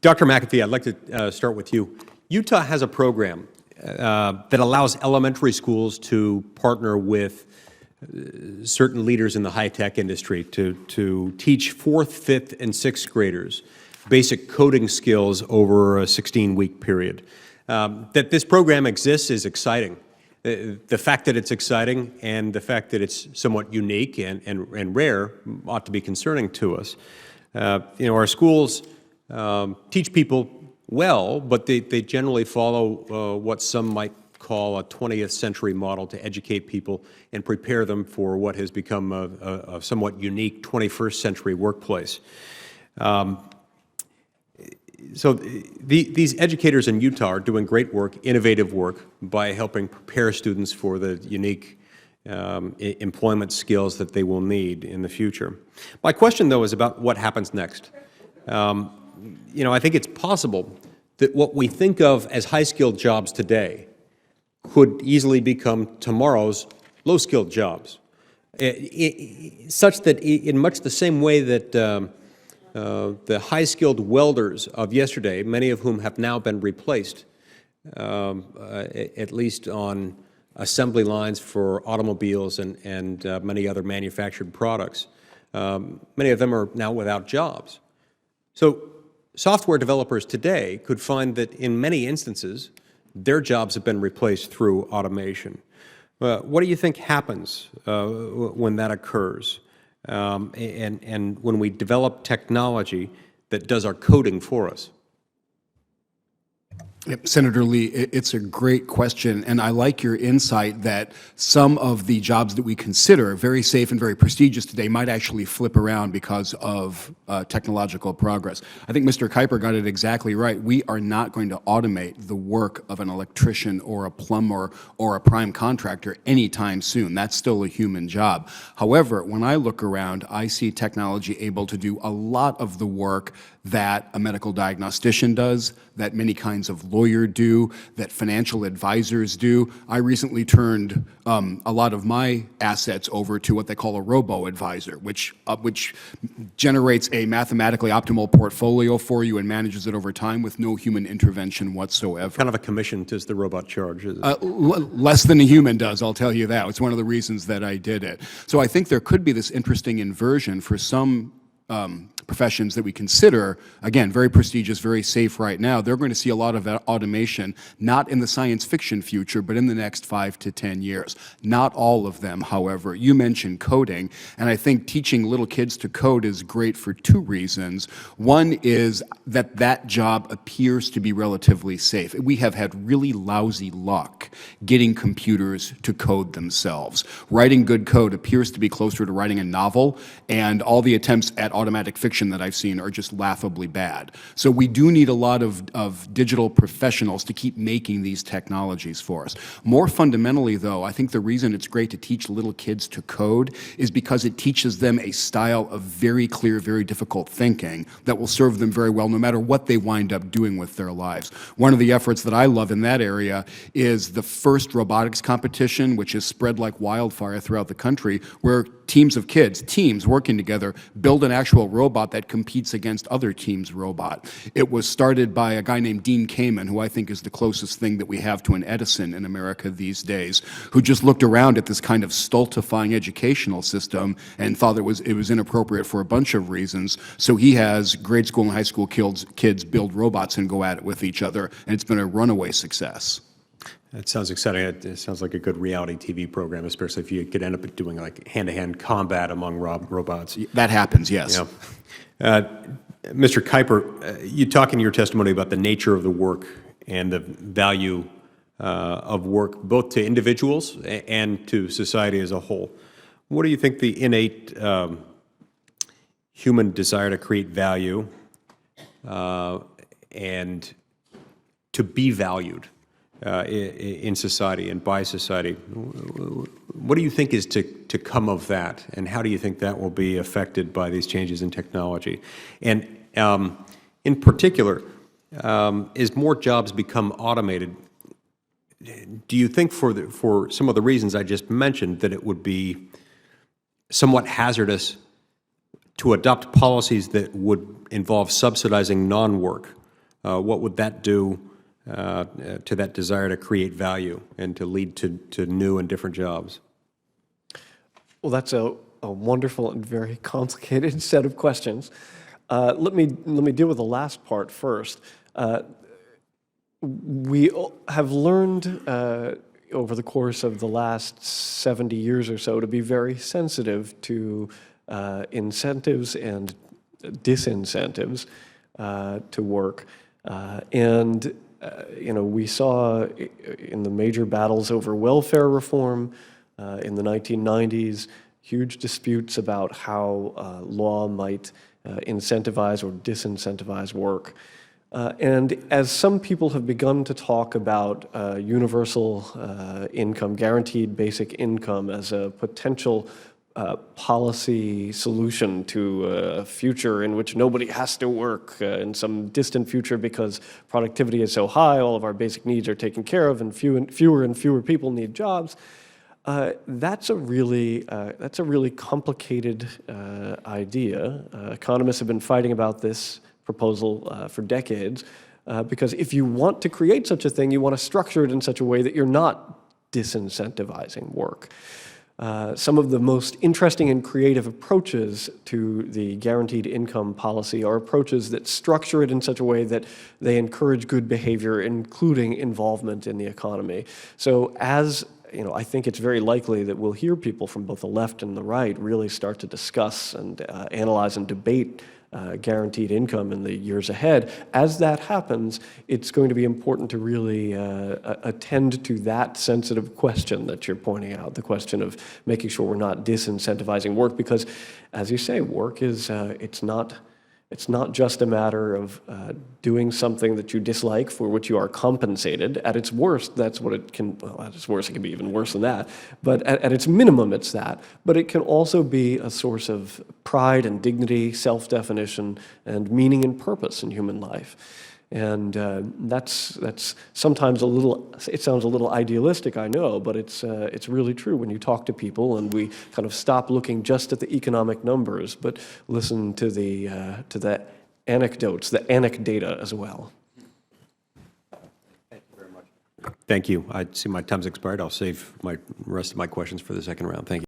Dr. McAfee, I'd like to start with you. Utah has a program that allows elementary schools to partner with certain leaders in the high-tech industry to teach 4th, 5th, and 6th graders basic coding skills over a 16-week period. That this program exists is exciting. The fact that it's exciting and the fact that it's somewhat unique and rare ought to be concerning to us. Our schools teach people well, but they generally follow what some might call a 20th century model to educate people and prepare them for what has become a somewhat unique 21st century workplace. So these educators in Utah are doing great work, innovative work, by helping prepare students for the unique employment skills that they will need in the future. My question, though, is about what happens next. I think it's possible that what we think of as high-skilled jobs today could easily become tomorrow's low-skilled jobs, such that in much the same way that the high-skilled welders of yesterday, many of whom have now been replaced, at least on assembly lines for automobiles and many other manufactured products, many of them are now without jobs. So software developers today could find that in many instances, their jobs have been replaced through automation. What do you think happens when that occurs? And when we develop technology that does our coding for us? Yep, Senator Lee, it's a great question, and I like your insight that some of the jobs that we consider very safe and very prestigious today might actually flip around because of technological progress. I think Mr. Kuiper got it exactly right. We are not going to automate the work of an electrician or a plumber or a prime contractor anytime soon. That's still a human job. However, when I look around, I see technology able to do a lot of the work that a medical diagnostician does, that many kinds of lawyers do, that financial advisors do. I recently turned a lot of my assets over to what they call a robo-advisor, which generates a mathematically optimal portfolio for you and manages it over time with no human intervention whatsoever. What kind of a commission does the robot charge? Less than a human does, I'll tell you that. It's one of the reasons that I did it. So I think there could be this interesting inversion for some professions that we consider, again, very prestigious, very safe right now. They're going to see a lot of automation, not in the science fiction future, but in the next 5 to 10 years. Not all of them, however. You mentioned coding, and I think teaching little kids to code is great for 2 reasons. One is that that job appears to be relatively safe. We have had really lousy luck getting computers to code themselves. Writing good code appears to be closer to writing a novel, and all the attempts at automatic fiction that I've seen are just laughably bad. So we do need a lot of digital professionals to keep making these technologies for us. More fundamentally, though, I think the reason it's great to teach little kids to code is because it teaches them a style of very clear, very difficult thinking that will serve them very well no matter what they wind up doing with their lives. One of the efforts that I love in that area is the first robotics competition, which is spread like wildfire throughout the country, where teams of kids, teams working together, build an actual robot that competes against other teams' robot. It was started by a guy named Dean Kamen, who I think is the closest thing that we have to an Edison in America these days, who just looked around at this kind of stultifying educational system and thought it was inappropriate for a bunch of reasons. So he has grade school and high school kids build robots and go at it with each other, and it's been a runaway success. That sounds exciting. It sounds like a good reality TV program, especially if you could end up doing like hand-to-hand combat among robots. That happens, yes. Mr. Kuiper, you talk in your testimony about the nature of the work and the value of work, both to individuals and to society as a whole. What do you think the innate human desire to create value and to be valued in society and by society, what do you think is to come of that, and how do you think that will be affected by these changes in technology? And in particular, as more jobs become automated, do you think for some of the reasons I just mentioned that it would be somewhat hazardous to adopt policies that would involve subsidizing non-work, what would that do to that desire to create value and to lead to new and different jobs? Well, that's a wonderful and very complicated set of questions. Let me deal with the last part first. We have learned over the course of the last 70 years or so to be very sensitive to incentives and disincentives to work. We saw in the major battles over welfare reform in the 1990s, huge disputes about how law might incentivize or disincentivize work. And as some people have begun to talk about universal income, guaranteed basic income as a potential policy solution to a future in which nobody has to work in some distant future because productivity is so high, all of our basic needs are taken care of, and fewer and fewer people need jobs. That's a really complicated idea. Economists have been fighting about this proposal for decades because if you want to create such a thing, you want to structure it in such a way that you're not disincentivizing work. Some of the most interesting and creative approaches to the guaranteed income policy are approaches that structure it in such a way that they encourage good behavior, including involvement in the economy. So I think it's very likely that we'll hear people from both the left and the right really start to discuss and analyze and debate guaranteed income in the years ahead. As that happens, it's going to be important to really attend to that sensitive question that you're pointing out, the question of making sure we're not disincentivizing work, because, as you say, work is, it's not just a matter of doing something that you dislike for which you are compensated. At its worst, that's what it can, well, at its worst, it can be even worse than that. But at its minimum, it's that. But it can also be a source of pride and dignity, self-definition, and meaning and purpose in human life. And that's sometimes it sounds a little idealistic, I know, but it's really true when you talk to people and we kind of stop looking just at the economic numbers, but listen to the anecdotes, the anecdata as well. Thank you very much. Thank you. I see my time's expired. I'll save my rest of my questions for the second round. Thank you.